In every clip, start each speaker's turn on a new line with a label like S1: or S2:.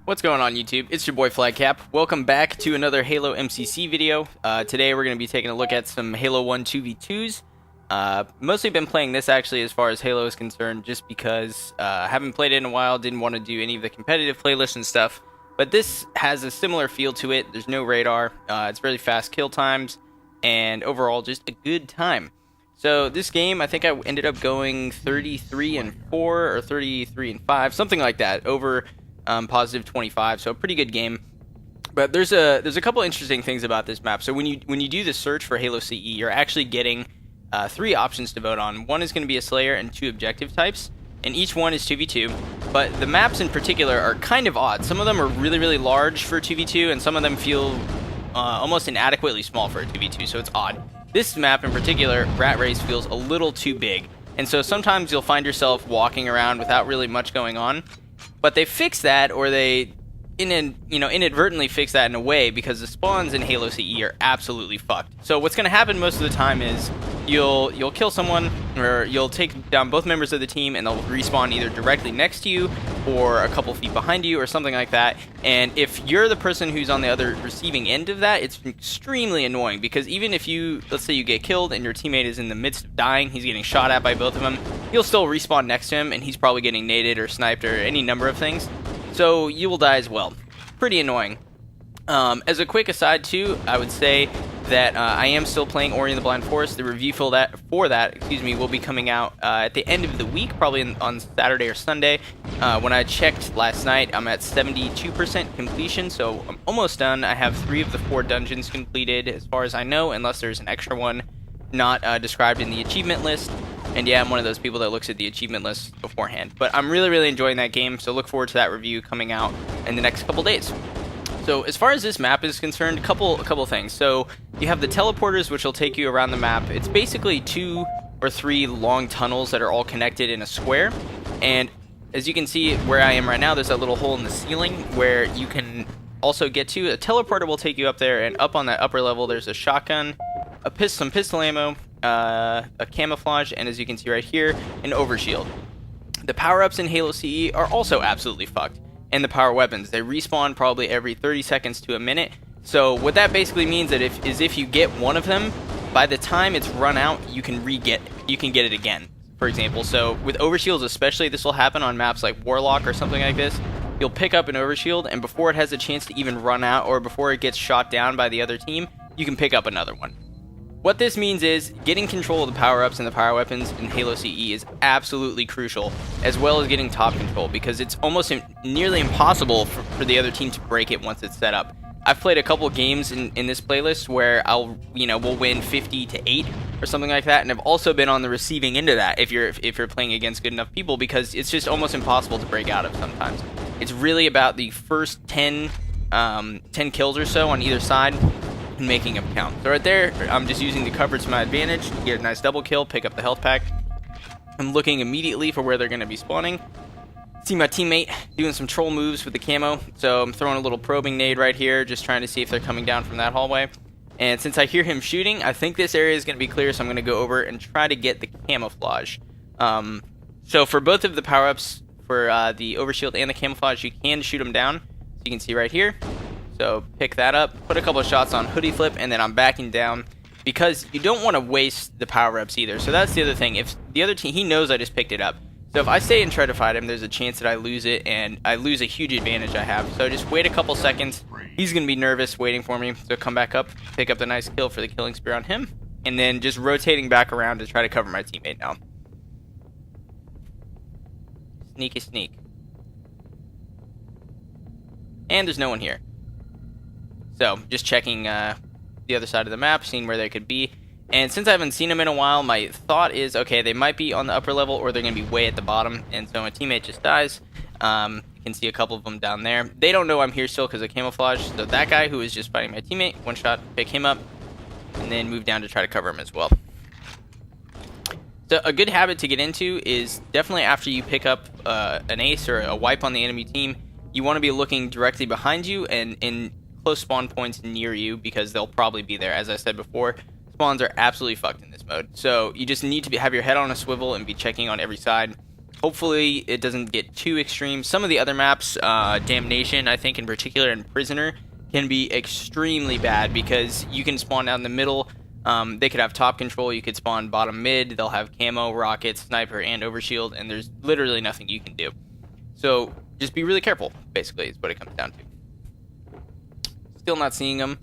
S1: What's going on YouTube? It's your boy Flagcap. Welcome back to another Halo MCC video. Today we're going to be taking a look at some Halo 1 2v2s. Mostly been playing this actually as far as Halo is concerned just because I haven't played it in a while, didn't want to do any of the competitive playlists and stuff. But this has a similar feel to it. There's no radar, it's really fast kill times, and overall just a good time. So this game, I think I ended up going 33-4 or 33-5, something like that, over positive 25, so a pretty good game. But there's a couple interesting things about this map. So when you do the search for Halo CE, you're actually getting 3 options to vote on. One is going to be a Slayer and 2 objective types, and each one is 2v2. But the maps in particular are kind of odd. Some of them are really large for 2v2, and some of them feel almost inadequately small for a 2v2, so it's odd. This map in particular, Rat Race, feels a little too big, and so sometimes you'll find yourself walking around without really much going on. But they fix that, or they inadvertently fix that in a way, because the spawns in Halo CE are absolutely fucked. So what's going to happen most of the time is you'll kill someone, or you'll take down both members of the team, and they'll respawn either directly next to you or a couple feet behind you or something like that. And if you're the person who's on the other receiving end of that, it's extremely annoying, because even if let's say you get killed and your teammate is in the midst of dying, he's getting shot at by both of them, you'll still respawn next to him, and he's probably getting naded or sniped or any number of things. So you will die as well. Pretty annoying. As a quick aside too, I would say that I am still playing Ori and the Blind Forest. The review for that will be coming out at the end of the week, probably on Saturday or Sunday. When I checked last night, I'm at 72% completion, so I'm almost done. I have 3 of the 4 dungeons completed, as far as I know, unless there's an extra one not described in the achievement list. And yeah, I'm one of those people that looks at the achievement list beforehand. But I'm really enjoying that game, so look forward to that review coming out in the next couple days. So as far as this map is concerned, a couple things. So you have the teleporters, which will take you around the map. It's basically 2 or 3 long tunnels that are all connected in a square. And as you can see where I am right now, there's a little hole in the ceiling where you can also get to. A teleporter will take you up there, and up on that upper level there's a shotgun, some pistol ammo, a camouflage, and as you can see right here, an overshield. The power-ups in Halo CE are also absolutely fucked. And the power weapons, they respawn probably every 30 seconds to a minute. So what that basically means is if you get one of them, by the time it's run out, you can get it again, for example. So with overshields especially, this will happen on maps like Warlock or something like this. You'll pick up an overshield, and before it has a chance to even run out, or before it gets shot down by the other team, you can pick up another one. What this means is getting control of the power-ups and the power weapons in Halo CE is absolutely crucial, as well as getting top control, because it's almost nearly impossible for the other team to break it once it's set up. I've played a couple games in this playlist where we'll win 50-8 or something like that, and I've also been on the receiving end of that if you're playing against good enough people, because it's just almost impossible to break out of sometimes. It's really about the first 10 kills or so on either side, and making them count. So right there, I'm just using the cover to my advantage, get a nice double kill, pick up the health pack. I'm looking immediately for where they're going to be spawning. See my teammate doing some troll moves with the camo, so I'm throwing a little probing nade right here, just trying to see if they're coming down from that hallway. And since I hear him shooting, I think this area is going to be clear, so I'm going to go over and try to get the camouflage. So for both of the power-ups, for the overshield and the camouflage, you can shoot them down, so you can see right here. So pick that up, put a couple of shots on hoodie flip, and then I'm backing down, because you don't want to waste the power-ups either. So that's the other thing. If the other team, he knows I just picked it up. So if I stay and try to fight him, there's a chance that I lose it, and I lose a huge advantage I have. So just wait a couple seconds. He's going to be nervous waiting for me. So come back up, pick up the nice kill for the killing spear on him, and then just rotating back around to try to cover my teammate now. Sneaky sneak. And there's no one here. So, just checking the other side of the map, seeing where they could be. And since I haven't seen them in a while, my thought is, okay, they might be on the upper level, or they're going to be way at the bottom. And so my teammate just dies. You can see a couple of them down there. They don't know I'm here still because of camouflage. So that guy who was just fighting my teammate, one shot, pick him up, and then move down to try to cover him as well. So a good habit to get into is definitely after you pick up an ace or a wipe on the enemy team, you want to be looking directly behind you and in close spawn points near you, because they'll probably be there. As I said before, spawns are absolutely fucked in this mode, so you just need to have your head on a swivel and be checking on every side. Hopefully it doesn't get too extreme. Some of the other maps, Damnation, I think in particular, and Prisoner, can be extremely bad because you can spawn down the middle. They could have top control, you could spawn bottom mid, they'll have camo, rockets, sniper, and overshield, and there's literally nothing you can do. So just be really careful, basically, is what it comes down to. Still not seeing them,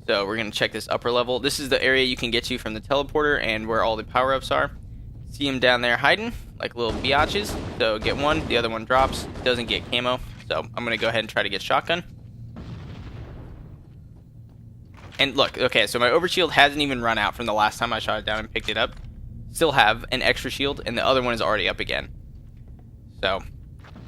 S1: so we're going to check this upper level. This is the area you can get to from the teleporter and where all the power-ups are. See them down there hiding, like little biatches. So get one, the other one drops, doesn't get camo, so I'm going to go ahead and try to get shotgun. And look, okay, so my overshield hasn't even run out from the last time I shot it down and picked it up. Still have an extra shield, and the other one is already up again. So,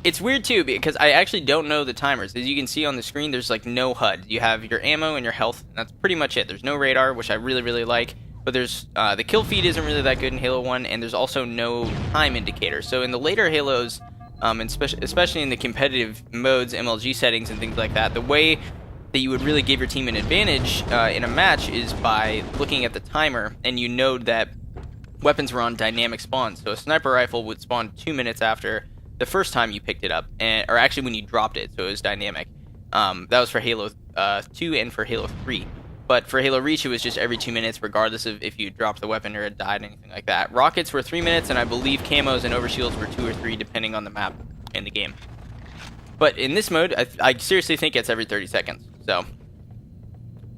S1: it's weird too, because I actually don't know the timers. As you can see on the screen, there's like no HUD. You have your ammo and your health, and that's pretty much it. There's no radar, which I really, really like. But there's, the kill feed isn't really that good in Halo 1, and there's also no time indicator. So in the later Halos, and especially in the competitive modes, MLG settings, and things like that, the way that you would really give your team an advantage in a match is by looking at the timer, and you know that weapons were on dynamic spawn. So a sniper rifle would spawn 2 minutes after the first time you picked it up, or actually when you dropped it, so it was dynamic. That was for Halo 2 and for Halo 3. But for Halo Reach, it was just every 2 minutes, regardless of if you dropped the weapon or it died, anything like that. Rockets were 3 minutes, and I believe camos and overshields were 2 or 3, depending on the map in the game. But in this mode, I seriously think it's every 30 seconds. So,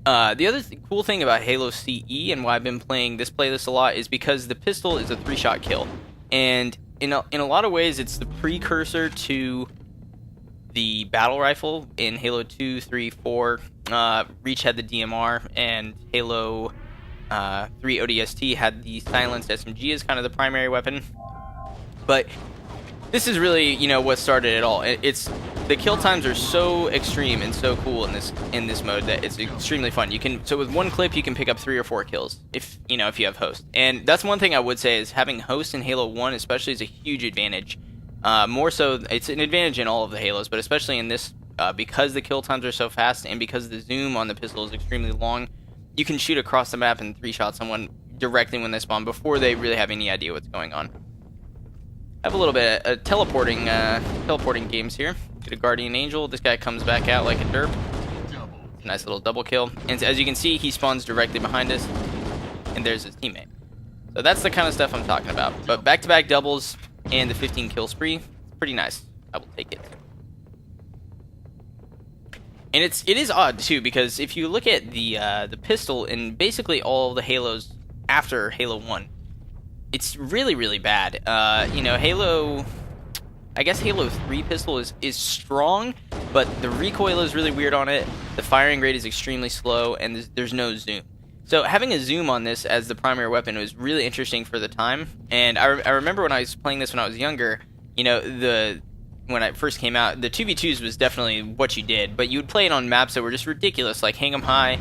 S1: the other cool thing about Halo CE and why I've been playing this playlist a lot is because the pistol is a 3-shot kill. And in a lot of ways, it's the precursor to the battle rifle in Halo 2, 3, 4. Reach had the DMR, and Halo 3 ODST had the silenced SMG as kind of the primary weapon. But this is really, you know, what started it all. It's the kill times are so extreme and so cool in this mode that it's extremely fun. So with one clip you can pick up 3 or 4 kills if you have host. And that's one thing I would say is having host in Halo 1 especially is a huge advantage. More so, it's an advantage in all of the Halos, but especially in this because the kill times are so fast and because the zoom on the pistol is extremely long, you can shoot across the map and 3-shot someone directly when they spawn before they really have any idea what's going on. I have a little bit of teleporting games here. Get a Guardian Angel. This guy comes back out like a derp. Nice little double kill. And as you can see, he spawns directly behind us. And there's his teammate. So that's the kind of stuff I'm talking about. But back-to-back doubles and the 15 kill spree, it's pretty nice. I will take it. And it is odd too, because if you look at the pistol in basically all the Halos after Halo 1, it's really, really bad. I guess Halo 3 pistol is strong, but the recoil is really weird on it, the firing rate is extremely slow, and there's no zoom. So having a zoom on this as the primary weapon was really interesting for the time, and I remember when I was playing this when I was younger, when it first came out, the 2v2s was definitely what you did, but you would play it on maps that were just ridiculous, like Hang 'em High,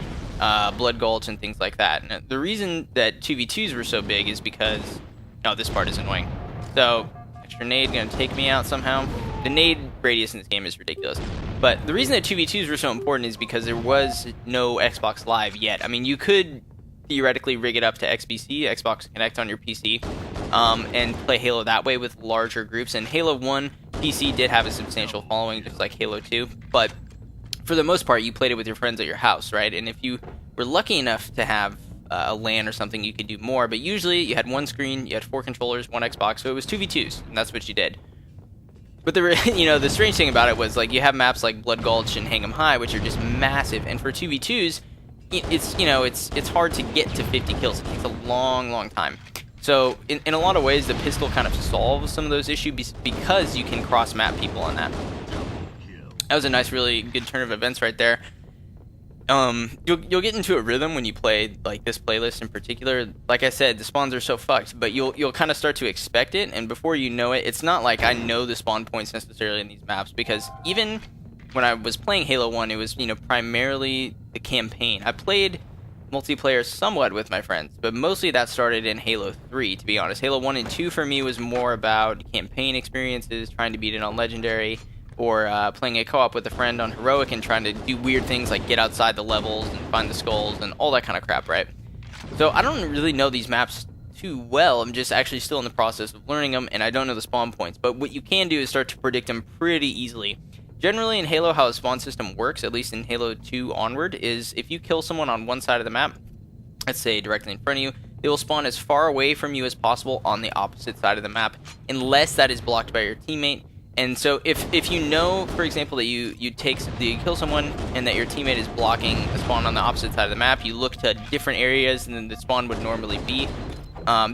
S1: Blood Gulch, and things like that. And the reason that 2v2s were so big is because... Oh, this part is annoying. So, extra nade gonna take me out somehow. The nade radius in this game is ridiculous. But the reason that 2v2s were so important is because there was no Xbox Live yet. I mean, you could theoretically rig it up to XBC, Xbox Connect on your PC, and play Halo that way with larger groups. And Halo 1 PC did have a substantial following, just like Halo 2. But for the most part, you played it with your friends at your house, right? And if you were lucky enough to have a LAN or something, you could do more. But usually, you had one screen, you had 4 controllers, 1 Xbox, so it was 2v2s, and that's what you did. But the strange thing about it was, like, you have maps like Blood Gulch and Hang 'em High, which are just massive, and for 2v2s, it's hard to get to 50 kills. It takes a long, long time. So, in a lot of ways, the pistol kind of solves some of those issues because you can cross-map people on that. That was a nice, really good turn of events right there. You'll get into a rhythm when you play like this playlist in particular. Like I said, the spawns are so fucked, but you'll kind of start to expect it, and before you know it, it's not like I know the spawn points necessarily in these maps, because even when I was playing Halo 1, it was primarily the campaign. I played multiplayer somewhat with my friends, but mostly that started in Halo 3, to be honest. Halo 1 and 2 for me was more about campaign experiences, trying to beat it on Legendary, or playing a co-op with a friend on Heroic and trying to do weird things like get outside the levels and find the skulls and all that kind of crap, right? So I don't really know these maps too well. I'm just actually still in the process of learning them, and I don't know the spawn points. But what you can do is start to predict them pretty easily. Generally in Halo, how the spawn system works, at least in Halo 2 onward, is if you kill someone on one side of the map, let's say directly in front of you, they will spawn as far away from you as possible on the opposite side of the map, unless that is blocked by your teammate. And so if you know, for example, that you kill someone and that your teammate is blocking a spawn on the opposite side of the map, you look to different areas than the spawn would normally be.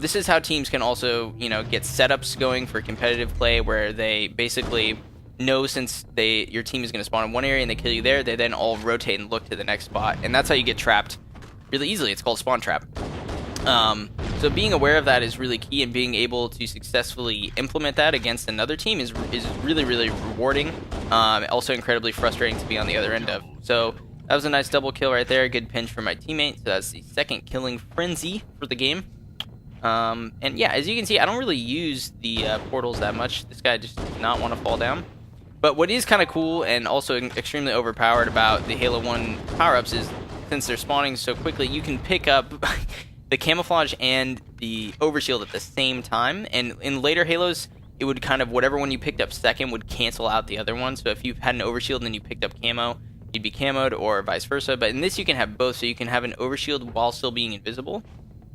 S1: This is how teams can also, get setups going for competitive play, where they basically know, since your team is going to spawn in one area and they kill you there, they then all rotate and look to the next spot, and that's how you get trapped really easily. It's called spawn trap. So being aware of that is really key, and being able to successfully implement that against another team is really, really rewarding. Also incredibly frustrating to be on the other end of. So that was a nice double kill right there. Good pinch for my teammate. So that's the second killing frenzy for the game. And yeah, as you can see, I don't really use the portals that much. This guy just does not want to fall down. But what is kind of cool and also extremely overpowered about the Halo 1 power-ups is, since they're spawning so quickly, you can pick up the camouflage and the overshield at the same time. And in later Halos, it would kind of, whatever one you picked up second would cancel out the other one. So if you had an overshield and then you picked up camo, you'd be camoed, or vice versa. But in this, you can have both, so you can have an overshield while still being invisible.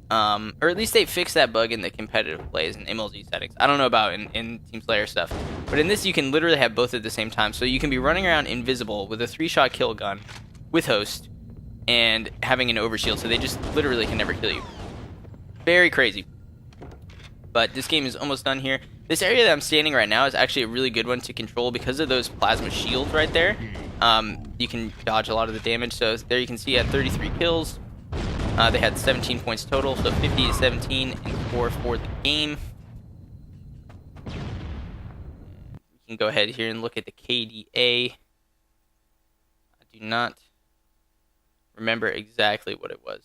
S1: Or at least they fixed that bug in the competitive plays and MLG settings. I don't know about in Team Slayer stuff. But in this, you can literally have both at the same time. So you can be running around invisible with a 3-shot kill gun with host and having an overshield, so they just literally can never kill you. Very crazy. But this game is almost done here. This area that I'm standing right now is actually a really good one to control because of those plasma shields right there. You can dodge a lot of the damage. So there you can see I had 33 kills. They had 17 points total, so 50 to 17 and 4 for the game. We can go ahead here and look at the KDA. I do not remember exactly what it was.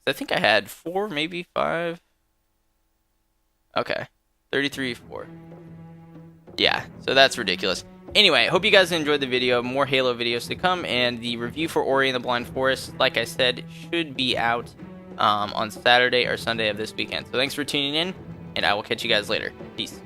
S1: I think I had 4, maybe 5. Okay, 33, 4. Yeah, so that's ridiculous. Anyway, hope you guys enjoyed the video. More Halo videos to come, and the review for Ori and the Blind Forest, like I said, should be out on Saturday or Sunday of this weekend. So thanks for tuning in, and I will catch you guys later. Peace.